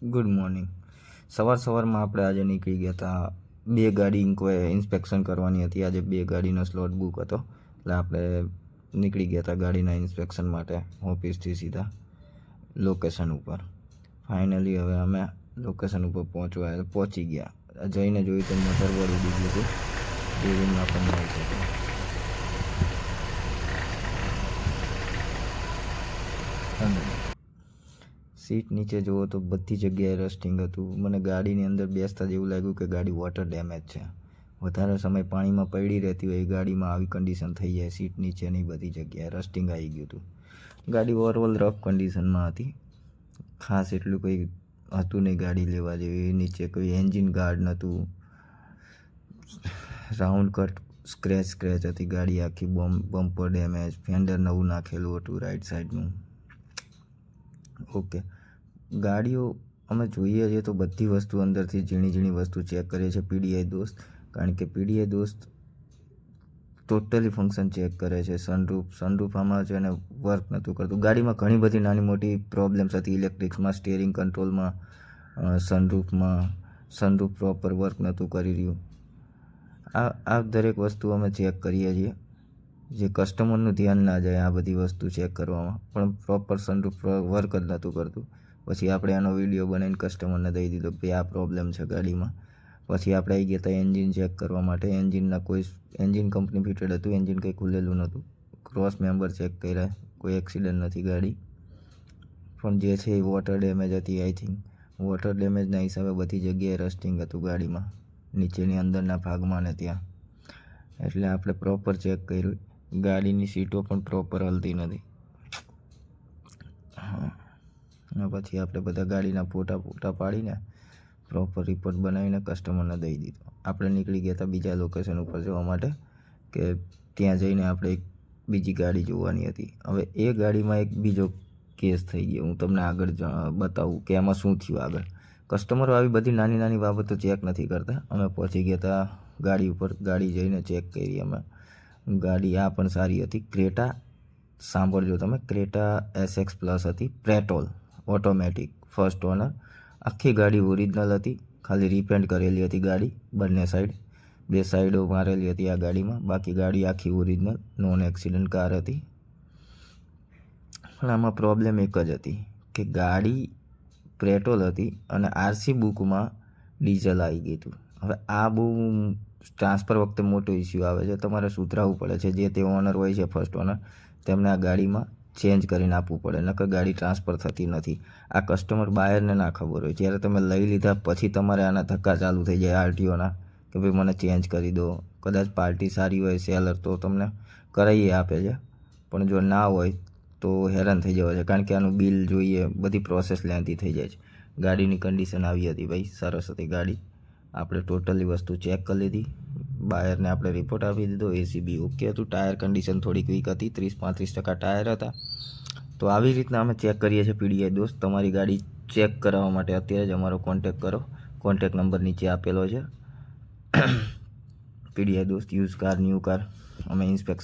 Good morning. સવારમાં આપણે આજે નીકળી ગયા હતા. 2 ગાડી ઇન્સ્પેક્શન કરવાની હતી. આજે 2 ગાડીનો સ્લોટ બુક હતો, એટલે આપણે નીકળી ગયા હતા ગાડીના ઇન્સ્પેક્શન માટે ઓફિસથી સીધા લોકેશન ઉપર. ફાઇનલી હવે અમે લોકેશન ઉપર પહોંચી ગયા. જઈને જોયું તો મોટરબોર્ડ ઉડી ગયું હતું. એ રૂમમાં પણ મળી શકે. સીટ નીચે જુઓ તો બધી જગ્યાએ રસ્ટિંગ હતું. મને ગાડીની અંદર બેસતા જ એવું લાગ્યું કે ગાડી વોટર ડેમેજ છે. વધારે સમય પાણીમાં પડી રહેતી હોય એ ગાડીમાં આવી કન્ડિશન થઈ જાય. સીટ નીચેની બધી જગ્યાએ રસ્ટિંગ આવી ગયું હતું. ગાડી ઓવરઓલ રફ કન્ડિશનમાં હતી. ખાસ એટલું કંઈ હતું નહીં ગાડી લેવા જેવી. નીચે કોઈ એન્જિન ગાર્ડ નહોતું. રાઉન્ડ કટ સ્ક્રેચ હતી ગાડી આખી. Bumper damage. ફેન્ડર નવું નાખેલું હતું રાઈટ સાઈડનું. ઓકે, ગાડીઓ અમે જોઈએ છીએ તો બધી વસ્તુ અંદરથી ઝીણી વસ્તુ ચેક કરીએ છીએ પીડીઆઈ દોસ્ત, કારણ કે પીડીઆઈ દોસ્ત ટોટલી ફંક્શન ચેક કરે છે. સનરૂફ આમાં છે ને વર્ક નહોતું કરતું. ગાડીમાં ઘણી બધી નાની મોટી પ્રોબ્લેમ્સ હતી. ઇલેક્ટ્રિક્સમાં, સ્ટીયરિંગ કંટ્રોલમાં, સનરૂફ પ્રોપર વર્ક નહોતું કરી રહ્યું. આ દરેક વસ્તુ અમે ચેક કરીએ છીએ, જે કસ્ટમરનું ધ્યાન ના જાય આ બધી વસ્તુ ચેક કરવામાં. પણ પ્રોપર સનરૂફ વર્ક જ નહોતું કરતું. પછી આપણે આનો વિડીયો બનાવીને કસ્ટમરને દઈ દીધો કે આ પ્રોબ્લેમ છે ગાડીમાં. પછી આપણે આવી ગયા હતા એન્જિન ચેક કરવા માટે. એન્જિન કંપની ફિટેડ હતું. એન્જિન કંઈ ખુલેલું નહોતું. ક્રોસ મેમ્બર ચેક કર્યા. કોઈ એક્સિડન્ટ નથી ગાડી, પણ જે છે એ વોટર ડેમેજ હતી. આઈ થિંક વોટર ડેમેજના હિસાબે બધી જગ્યાએ રસ્ટિંગ હતું ગાડીમાં, નીચેની અંદરના ભાગમાં ને ત્યાં. એટલે આપણે પ્રોપર ચેક કર્યું. ગાડીની સીટો પણ પ્રોપર હલતી નથી. પછી આપણે બધા ગાડીના ફોટા પાડીને પ્રોપર રિપોર્ટ બનાવીને કસ્ટમરને દઈ દીધો. આપણે નીકળી ગયા હતા બીજા લોકેશન ઉપર જવા માટે, કે ત્યાં જઈને આપણે એક બીજી ગાડી જોવાની હતી. હવે એ ગાડીમાં એક બીજો કેસ થઈ ગયો. હું તમને આગળ બતાવું કે એમાં શું થયું આગળ. કસ્ટમરો આવી બધી નાની બાબતો ચેક નથી કરતા. અમે પહોંચી ગયા હતા ગાડી ઉપર. ગાડી જઈને ચેક કરી અમે. ગાડી આ પણ સારી હતી. ક્રેટા, સાંભળજો તમે, ક્રેટા SX પ્લસ હતી. Petrol automatic, first honour. આખી ગાડી ઓરિજિનલ હતી. ખાલી રિપેન્ટ કરેલી હતી ગાડી. બંને સાઈડ, 2 સાઈડો મારેલી હતી આ ગાડીમાં. બાકી ગાડી આખી ઓરિજિનલ નોન એક્સિડન્ટ કાર હતી. પણ આમાં પ્રોબ્લેમ એક જ હતી કે ગાડી પેટ્રોલ હતી અને RC બુકમાં ડીઝલ આવી ગયું હતું. હવે આ બહુ ટ્રાન્સફર વખતે મોટો ઇસ્યુ આવે છે. તમારે સુધરાવવું પડે છે. જે તે ઓનર હોય છે ફર્સ્ટ ઓનર, તેમને આ ગાડીમાં ચેન્જ કરીને આપવું પડે, નકર ગાડી ટ્રાન્સફર થતી નથી. આ કસ્ટમર બાયરને ના ખબર હોય. જ્યારે તમે લઈ લીધા પછી તમારે આના ધક્કા ચાલુ થઈ જાય RTOના, કે ભાઈ મને ચેન્જ કરી દો. કદાચ પાર્ટી સારી હોય સેલર તો તમને કરાવી આપે છે, પણ જો ના હોય તો હેરાન થઈ જવાય છે, કારણ કે આનું બિલ જોઈએ, બધી પ્રોસેસ લેન્થી થઈ જાય છે. ગાડીની કન્ડિશન આવી હતી ભાઈ, સરસ હતી ગાડી. આપણે ટોટલી વસ્તુ ચેક કરી લીધી. બાયરને આપણે રિપોર્ટ આપી દીધો. ACB ઓકે હતું. ટાયર કન્ડિશન થોડીક વીક હતી. 30-35% ટાયર હતા. તો આવી રીતના અમે ચેક કરીએ છીએ પીડીઆઈ દોસ્ત. તમારી ગાડી ચેક કરાવવા માટે અત્યારે જ અમારો કોન્ટેક કરો. કોન્ટેક નંબર નીચે આપેલો છે. પીડીઆઈ દોસ્ત, યુઝ કાર, ન્યૂ કાર અમે ઇન્સ્પેક્શન